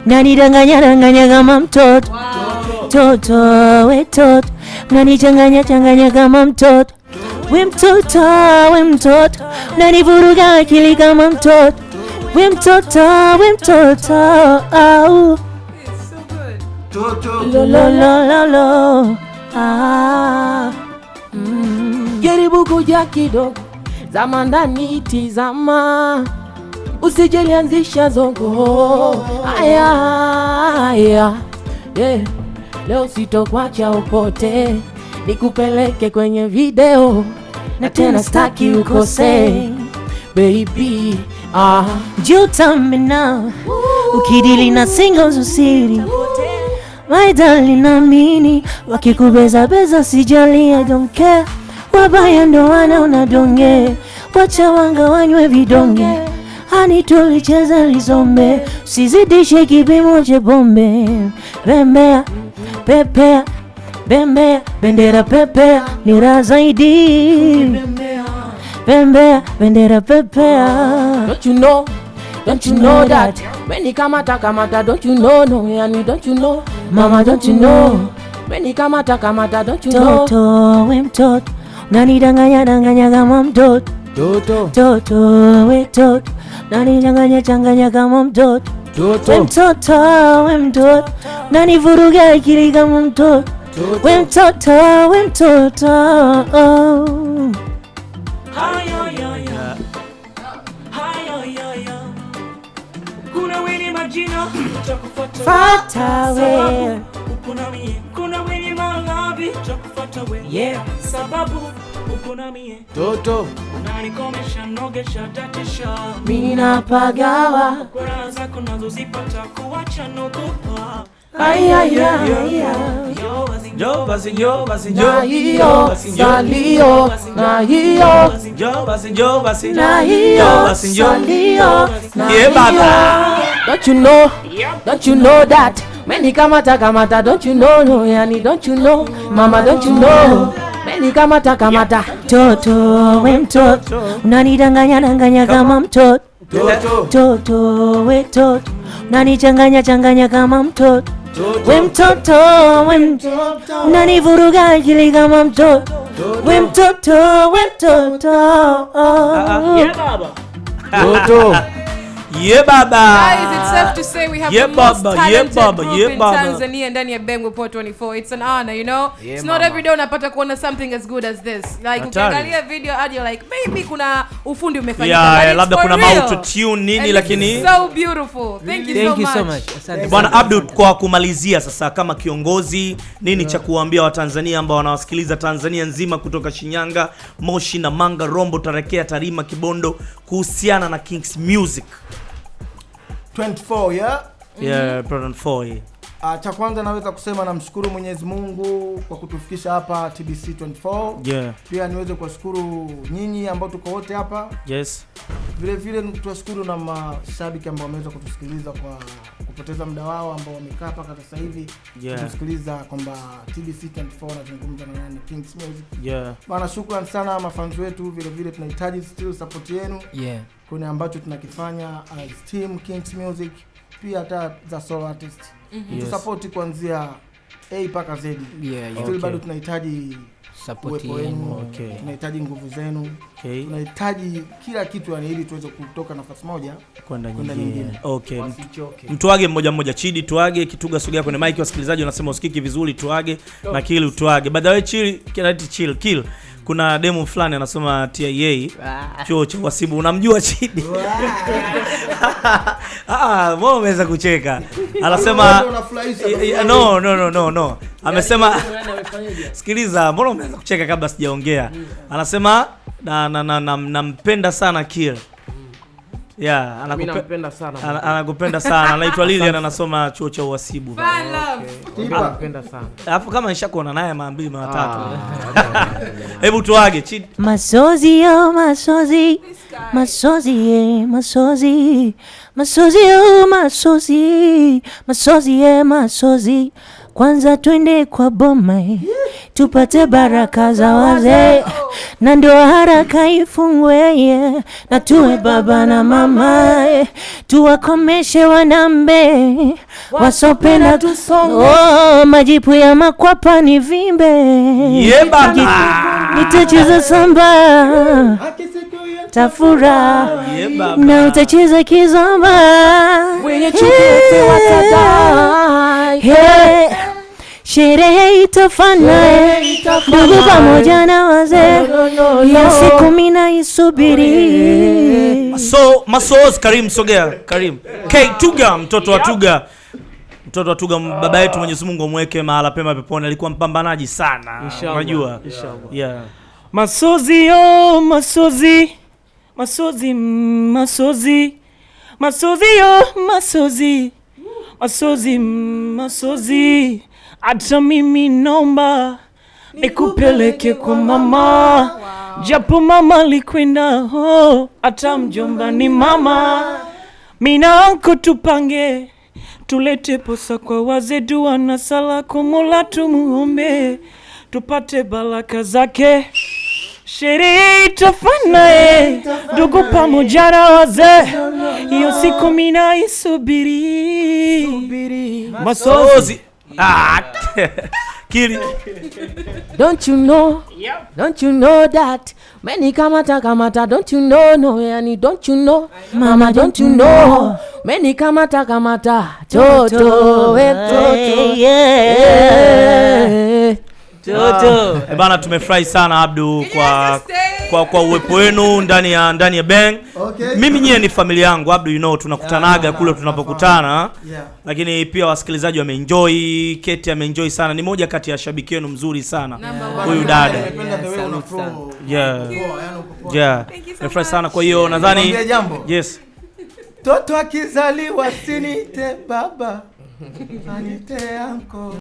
Unanidanganya kama mtoto. Toto, we toto. Unanichanganya kama mtoto. We mtoto, we mtoto. Unanivuruga akili kama mtoto. We mtoto, we mtoto. Oh. It's so good. Toto. Lo lo lo lo lo. Jaribu kuja kidogo, zama ndani tizama, usijelianzisha zongo. Aya, aya, yeah. Leo sitokwacha upote, nikupeleke kwenye video, na tena staki ukose, baby. Jutamina, ukidili na singles usiri, my darling amini, wakikubeza beza sijali, I don't care. Wabaya ndo wanaona donge, wacha wanga wanywe vidonge. Hani tulicheza lizombe, usizidishe kipimo cha bombe. Bembea, pepea, bembea, bendera pepea, ni raha zaidi. Bembea, bendera pepea. Don't you know that? Many kamata, don't you know, no, yani don't you know? Mama, don't you know? Many kamata, don't you know? Toto, we mtoto. Unanidanganya kama mtoto. Toto, we toto. Unanichanganya kama mtoto. We mtoto, we mtoto. Unanivuruga akili kama mtoto. We mtoto, we mtoto. Oh. Kuna weni majina Fata we. Kuna weni malavi Chakufata we. Yeah. Sababu ukuna mie Toto. unanikomesha nogesha tatisha. Mina pagawa. Kwa zako nazo zipata kuwacha nogopa. Ay ay ay. Yo basi yo basi Na hiyo salio, na hiyo yo basi yo basi na hiyo salio, na Yeah, baba. hiyo. Don't you know that? Many kamata, don't you know, no, yani don't you know? Mama, don't you know? Many kamata. Toto, we mtoto. Unanidanganya kama mtoto. Toto, we toto. Unanichanganya kama mtoto. We mtoto, we mtoto. Unanivuruga akili kama mtoto. We mtoto, we mtoto. Yeah baba. Toto. Yeah, baba. Guys, it's safe to say we have Yeah, the most baba. talented Yeah, baba. group Yeah, in baba. Tanzania ndani ya Bang Report 24. It's an honor, you know? Yeah, It's not mama. every day unapata kuona something as good as this. Like, Hatari. ukiangalia video hadi you're like, maybe kuna ufundi umefanyika. Yeah, but it's labda for kuna real. auto-tune nini, And this lakini is so beautiful. Thank you so much. Asante Bwana sana. Abdul, kwa kumalizia sasa, kama kiongozi, nini cha kuambia Watanzania ambao wanawasikiliza Tanzania nzima kutoka Shinyanga, Moshi na Manga, Rombo, Tarakea, Tarima, Kibondo kuhusiana na Kings Music? 24 yeah. Yeah, Proton 4. Cha kwanza naweza kusema namshukuru Mwenyezi Mungu kwa kutufikisha hapa TBC 24. Yeah. Pia niweze kuwashukuru nyinyi ambao tuko wote hapa. Yes. Vile vile tuwashukuru na mashabiki ambao wameweza kutusikiliza kwa kupoteza muda wao ambao wamekaa mpaka sasa hivi kutusikiliza kwamba TBC 24 nazungumza na nani Kings Music. Yeah. Bana, shukrani sana mafans wetu, vile vile tunahitaji still support yenu. Yeah. Kuna ambacho tunakifanya as team Kings Music, pia hata za solo artist. Yes. Support kuanzia A mpaka Z. Yeah, Still okay. bado tunahitaji Support uwepo wenu, Okay. tunahitaji nguvu zenu. Okay. Tunahitaji kila kitu yani ili tuweze kutoka nafasi moja Kwenda kwenda nyingine. nyingine. Okay. Wasichoke. Mtuage mmoja. Chidi tuage, Kituga sogea kwenye mic, wasikilizaji wanasema usikiki vizuri, tuage na Kill utuage. By the way, Kill. Kuna demo fulani anasoma TIA chuo cha uhasibu, unamjua Chidi? Mbona umeweza kucheka? Anasema no. Amesema sikiliza, mbona umeweza kucheka kabla sijaongea? Anasema nampenda sana Kill. Yeah, anakupenda sana. Anakupenda sana. Anaitwa Lilian, anasoma chuo cha uhasibu. Fan love. Anakupenda sana. Alafu kama nishakuona naye mara 2 mara 3. Hebu tuage Chidi. Masozi yo masozi. Masozi masozi. Masozi yo masozi. Masozi masozi. Kwanza twende kwa boma tupate baraka za wazee, na ndio haraka ifungwe na tuwe baba na mama, tuwakomeshe wanambe wasopenda tusonge. Majipu ya makwapa ni vimbe, nitacheza samba tafura na utacheza kizomba, wenye chukete watadai. Sherehe itafana ndugu pamoja na wazee, ya siku mina isubiri. Masoz Karim, sogea Karim. Tuga, mtoto wa Tuga. Mtoto wa Tuga, baba yetu Mwenyezi Mungu amweke mahala pema peponi, alikuwa mpambanaji sana. Unajua? Yeah. Masozi masozi masozi masozi masozi masozi, hata mimi nomba nikupeleke kwa mama, japo mama likwenda hata mjomba ni mama. Mina anko tupange tulete posa kwa wazee, dua na sala kwa Mola tumuombe tupate baraka zake. Sherehe itafana ndugu pamoja na wazee, hiyo siku mina isubiri. Masozi Kili. Don't you know that many kamata, don't you know, no, yani don't you know, mama, don't you know, many kamata toto Toto. Bana, tumefurahi sana Abdu kwa uwepo wenu ndani ya Bang. Okay. Mimi nyie ni familia yangu Abdu, you know, tunakutanaga kule tunapokutana. Lakini pia wasikilizaji wameenjoy, Keti ameenjoy sana. Ni moja kati ya shabiki wenu mzuri sana huyu dada. Nimefurahi sana, kwa hiyo nadhani yes. Toto akizaliwa sinite baba, anite anko.